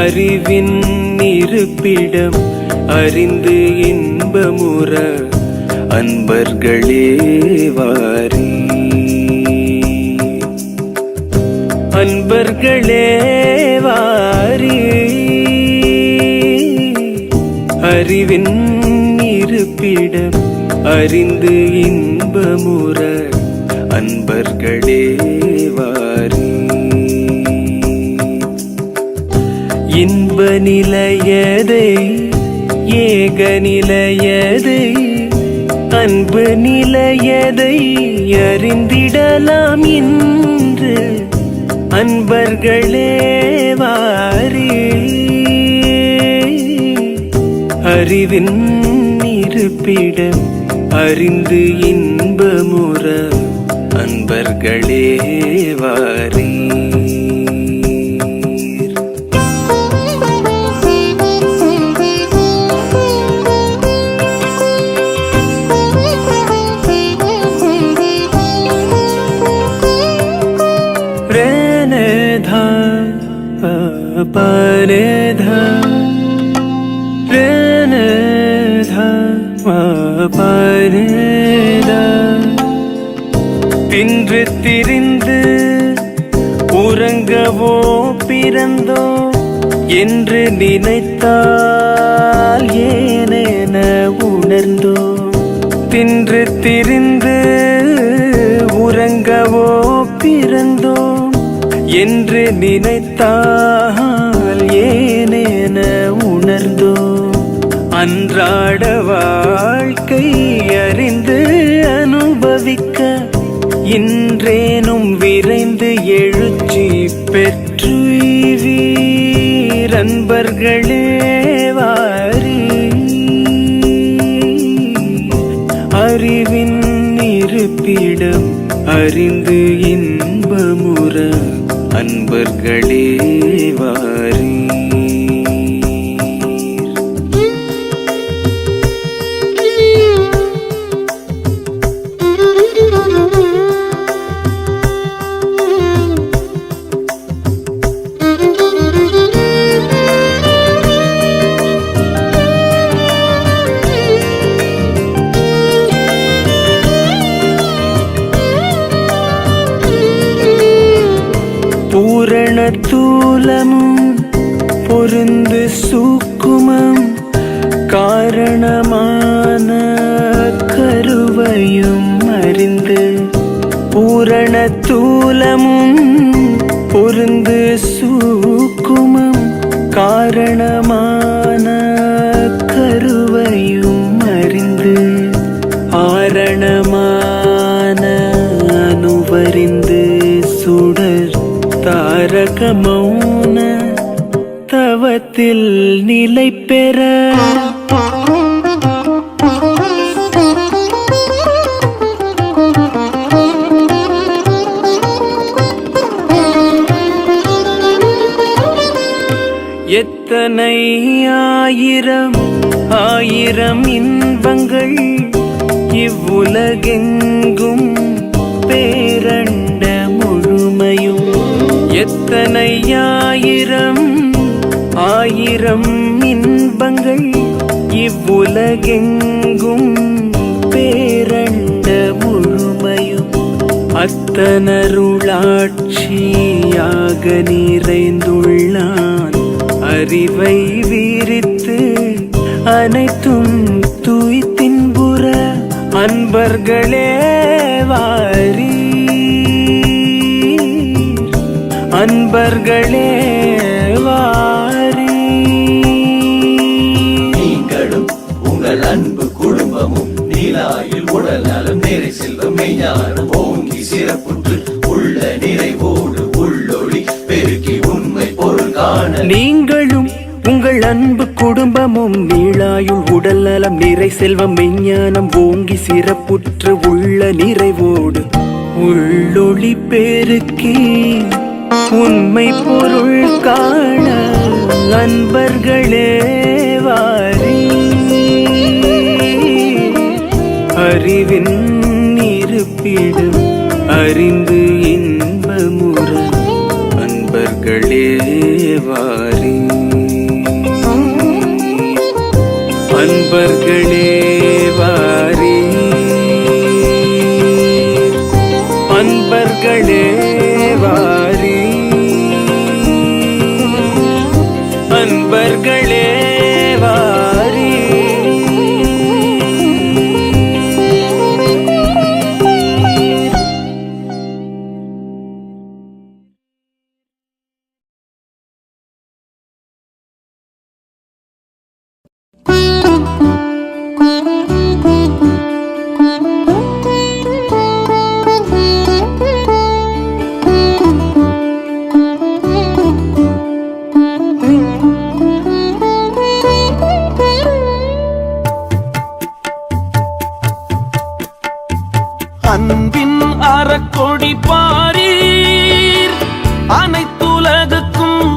அறிவின் இருப்பிடம் அறிந்து இன்பமுற அன்பர்களே வாரி. அன்பர்களே வாரி. அறிவின் இருப்பிடம் அறிந்து இன்பமுற அன்பர்களே வாரி. இன்ப நிலையதை ஏக நிலையதை அன்பு நிலையதை அறிந்திடலாம் இன்று அன்பர்களே வாரி. அறிவின் இருப்பிடம் அறிந்து இன்பமுற அன்பர்களே வாரி. பனேதா ரேனேதா பனேதா. தின்று திரிந்து உறங்கவோ பிறந்தோ என்று நினைத்தால் ஏனென உணர்ந்தோ. தின்று திரிந்து உறங்கவோ பிறந்தோ என்று நினைத்தால் ஏனென உணர்ந்தோ. அன்றாட வாழ்க்கை அறிந்து அனுபவிக்க இன்றேனும் விரைந்து எழுச்சி பெற்றுவீர் அன்பர்களே வாரி. அறிவின் இருப்பிடம் அறிந்து இன்பமுற அன்பர்களே வாரி. பூரண தூலமும் பொருந்து சூக்குமம் காரணமான கருவையும் அறிந்து. பூரண தூலமும் பொருந்து சூக்குமம் காரணமான கருவையும் அறிந்து. ஆரணமான அனுவறிந்து சுடர் தாரக மௌன தவத்தில் நிலை பெற. எத்தனை ஆயிரம் ஆயிரம் இன்பங்கள் இவ்வுலகெங்கும் பேரண்ட முழுமையும். எத்தனை ஆயிரம் ஆயிரம் இன்பங்கள் இவ்வுலகெங்கும் பேரண்ட முழுமையும். அத்தனருளாட்சியாக நிறைந்துள்ளான் அறிவை விரித்து அனைத்தும் துய்த்தின்புற அன்பர்களே வாரி. அன்பர்களே வாரி. நீங்களும் உங்கள் அன்பு குடும்பமும் நீலாயில் உடல் நலம் நிறை செல்வம் மெய்ஞானம் ஓங்கி சிறப்புற்று உள்ள நிறைவோடு உள்ளொளி பெருக்கி உண்மை பொருள் காண. நீங்களும் உங்கள் அன்பு குடும்பமும் நீளாயுள் உடல் நலம் நிறை செல்வம் மெய்ஞானம் ஓங்கி சிறப்புற்று உள்ள நிறைவோடு உள்ளொளி பெருக்கி உண்மை பொருள் காண அன்பர்களே வாரி. அறிவின் இருப்பிடம் அறிந்து இன்பமுற அன்பர்களே வாரி. அன்பர்களே வாரி, அன்பர்களே வாரி, அன்பர்களே வாரி. அன்பின் அறக்கொடி பாரீர், அனைத்துலகுக்கும்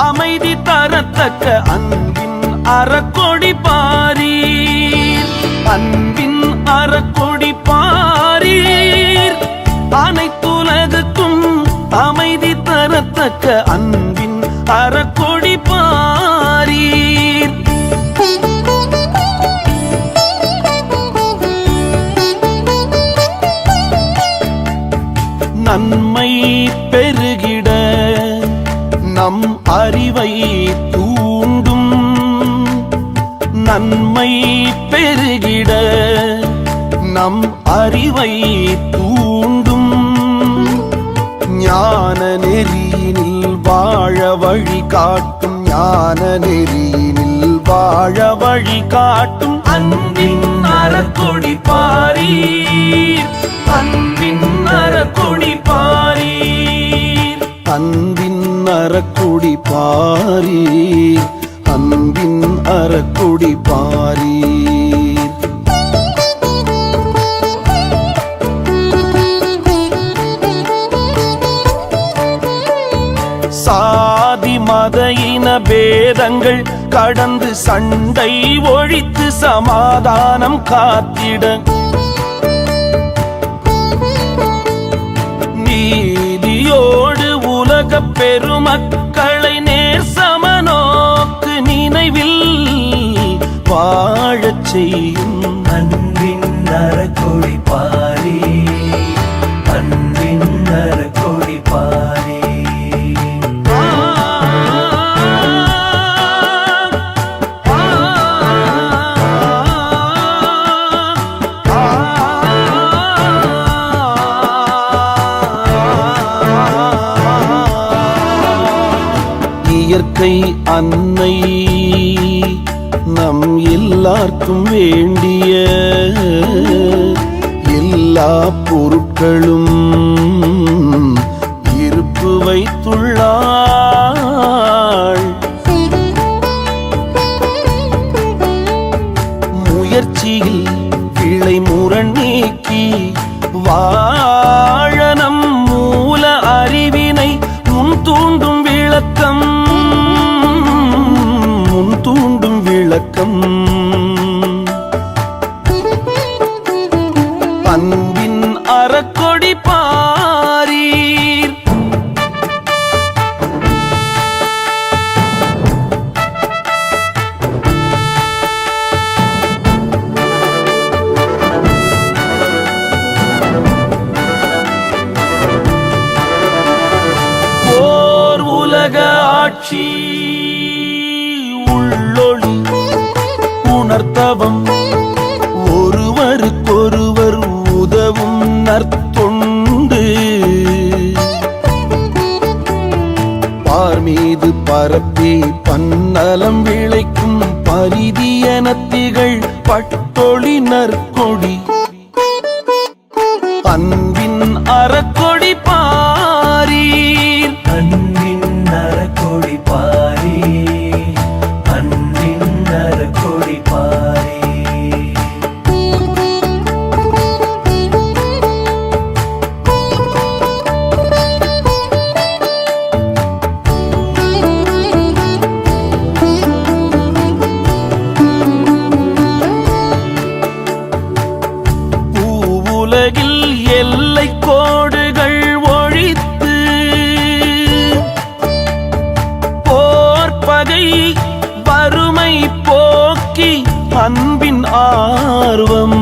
அமைதி தரத்தக்க அன்பின் அறக்கொடி பாரீர். அன்பின் அறக்கொடி பாரீர், அனைத்துலகுக்கும் அமைதி தரத்தக்க அன்பின் அறக்கொடி பாரீர். நன்மை பெருகிட நம் அறிவை தூண்டும், நன்மை பெருகிட நம் அறிவை தூண்டும், ஞான நெறியினில் வாழ வழி காட்டும், ஞான நெறியினில் வாழ வழி காட்டும் அன்பின் அறக்கொடி பாரீர். அன்பின் அறக்கொடி பாரீர், அன்பின் அறக்கொடி பாரீர், அன்பின் அறக்கொடி பாரீர். சாதி மத இன பேதங்கள் கடந்து சண்டை ஒழித்து சமாதானம் காத்திட, நீதியோடு உலக பெருமக்களை நேர் சமநோக்கு நினைவில் வாழச் செய்யும் அன்பின் அறக்கொடி பாரீர், அன்பின் அறக்கொடி பாரீர். இயற்கை அன்னை நம் எல்லாருக்கும் வேண்டிய எல்லா பொருட்களும் இருப்பு வைத்துள்ளாள். முயற்சியில் கிளை முரண் நீக்கி வாழனம் மூல அறிவினை முன் தூண்டும் விளக்கம், முன் தூண்டும் விளக்கம். அன்பின் அறக்கொடி பாரீர், ஓர் உலக ஆட்சி உள்ளொளி உணர்த்தவம், ஒருவருக்கொருவர் உதவும் நற்தொண்டு, பார் மீது பரப்பி பன்னலம் விளைக்கும் பரிதியனத்திகள் பட்டொளி நற்கொடி. அன்பின் அறக்கொடி பாரீர், அன்பின் அறக்கொடி பாரீர், அன்பின் அறக்கொடி பாரீர். பூவுலகில் எல்லை கோடுகள் ஒழித்து போர் பகை வறுமை போக்கி அன்பின் ஆர்வம்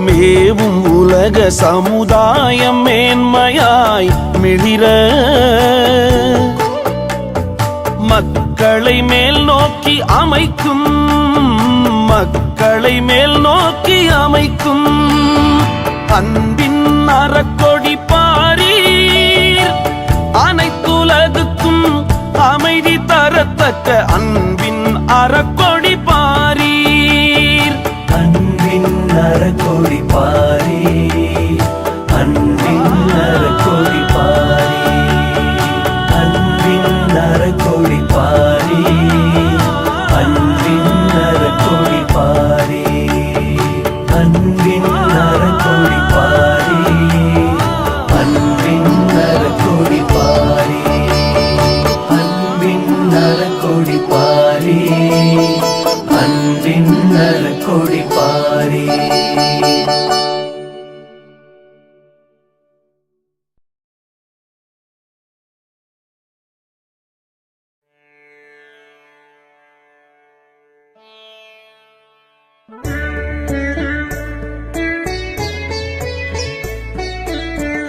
மேவும் உலக சமுதாயம் மேன்மையாய் மிளிர மக்களை மேல் நோக்கி அமைக்கும் மக்களை மேல் நோக்கி அமைக்கும் அன்பின் அறக்கொடி பாரீர் அனைத்துலகுக்கும் அமைதி தரத்தக்க அன்பின் அறக்கொடி பாரீர் அன்பின் அறக்கொடி பாரீர் அன்பின் அறக்கொடி பாரீர் அன்பின் அறக்கொடி பாரீர் அன்பின் அறக்கொடி பாரீர் அன்பின் அறக்கொடி பாரீர் அன்பின் அறக்கொடி பாரீர் அன்பின் அறக்கொடி பாரீர் அன்பின் அறக்கொடி பாரீர்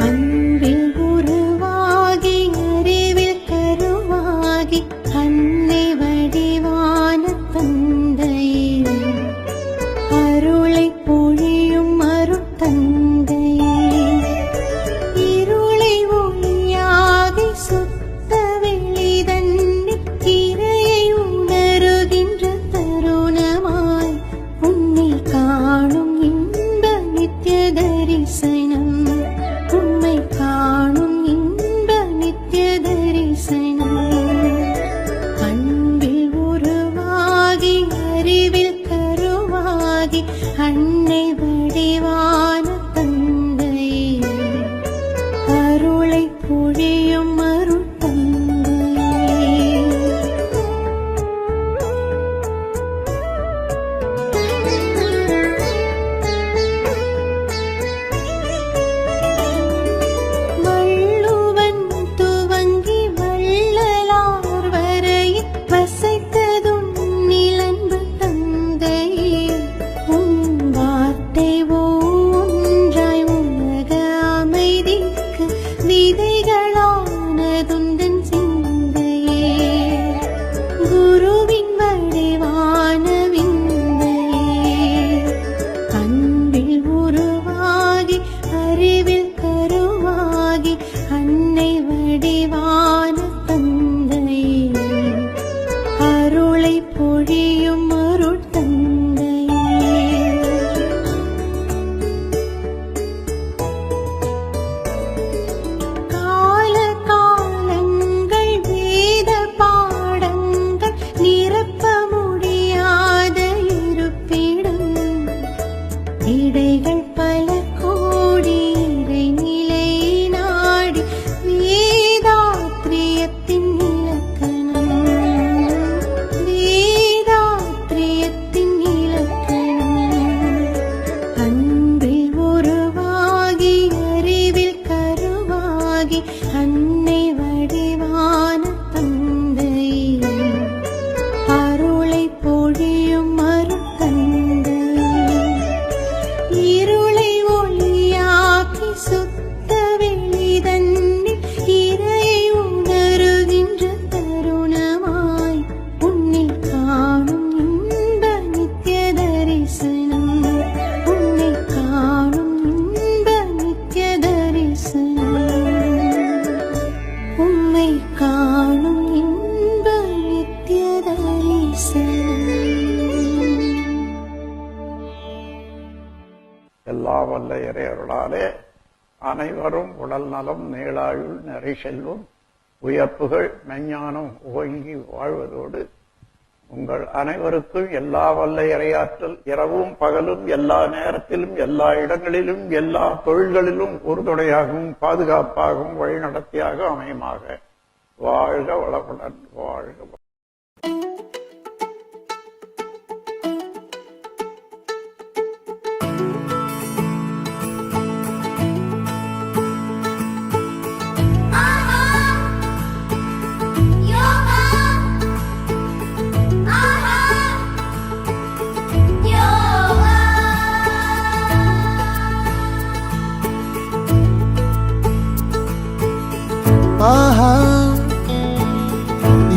அன்பில் உருவாகி அறிவில் கருவாகி அன்னை வடிவான தந்தையே அருளை பொழியும் அருட்தந்தையே இருளை ஒளியாகி சுத்த வெளிதன்னில் இறையை உணருகின்ற தருணமாய் உன்னை காணும் இன்ப நித்ய தரிசனம் உம்மை காணும் இன்ப நித்ய தரிசனம் அன்பில் உருவாகி அறிவில் கருவாகி அன்னை வடிவான தந்தையே அருளை பொழியும் அருட்தந்தையே வள்ளுவன் துவங்கி வள்ளலார் வரை வசைத்ததும் நிலன்பு தந்தையே உன் வார்த்தை ஒன்றாய் உலக அமைதிக்கு விதைகளானதுந்தன் சிந்தையே குருவின் வடிவான விந்தையே அன்பில் உருவாகி அறிவில் கருவாகி அன்னை வடிவான தந்தையே அருளை பொழியும் அருட்தந்தையே கால காலங்கள் வேத பாடங்கள் நிரப்ப முடியாத இருப்பிடம் இடைகள் பல கோடி இறைநிலை நாடி வேதாத்ரியத்தின் இலக்கணம் வேதாத்ரியத்தின் இலக்கணம் அன்பில் உருவாகி அறிவில் கருவாகி அன்னை வடிவான தந்தையே அருளை பொழியும் அருட்தந்தையே இருளை ஒளியாக்கி சுத்த வெளிதன்னில் இறையை உணருகின்ற தருணமாய் உன்னை காணும் இன்ப நித்ய தரிசனம் உன்னை காணும் இன்ப நித்ய தரிசனம் உம்மை காணும் இன்ப நித்ய தரிசனம் எல்லா வல்ல இறையருளாலே அனைவரும் உடல் நலம் நீளாயுள் நிறை செல்வம் உயர்ப்புகள் மெஞ்ஞானம் ஓங்கி வாழ்வதோடு உங்கள் அனைவருக்கும் எல்லா வல்ல இறையாற்றல் இரவும் பகலும் எல்லா நேரத்திலும் எல்லா இடங்களிலும் எல்லா தொழில்களிலும் உறுதுணையாகவும் பாதுகாப்பாகவும் வழிநடத்தியாக அமையுமாக. வாழ்க வளமுடன். வாழ்க வளமுடன்.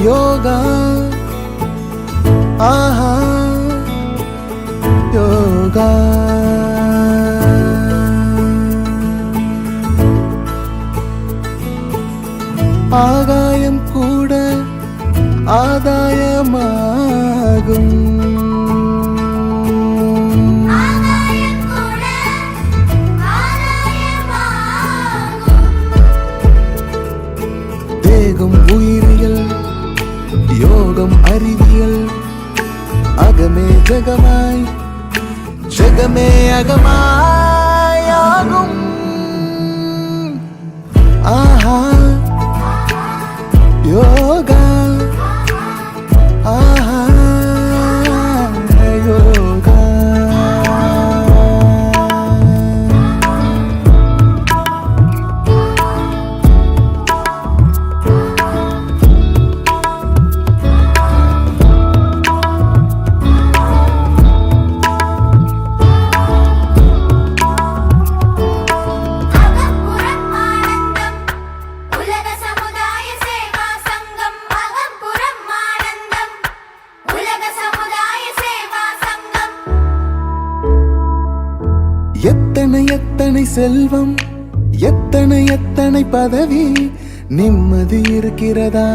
யோகா ஆஹா யோகா ஆகாயம் கூட ஆதாயமாகும் தேகம் உயிரியல் யோகம் அறிவியல் அகமே ஜகமாய் ஜகமே அகமாய் ஆகும் ஆஹா யோகா ஆஹா யோகா எத்தனை எத்தனை செல்வம் எத்தனை எத்தனை பதவி நிம்மதி இருக்கிறதா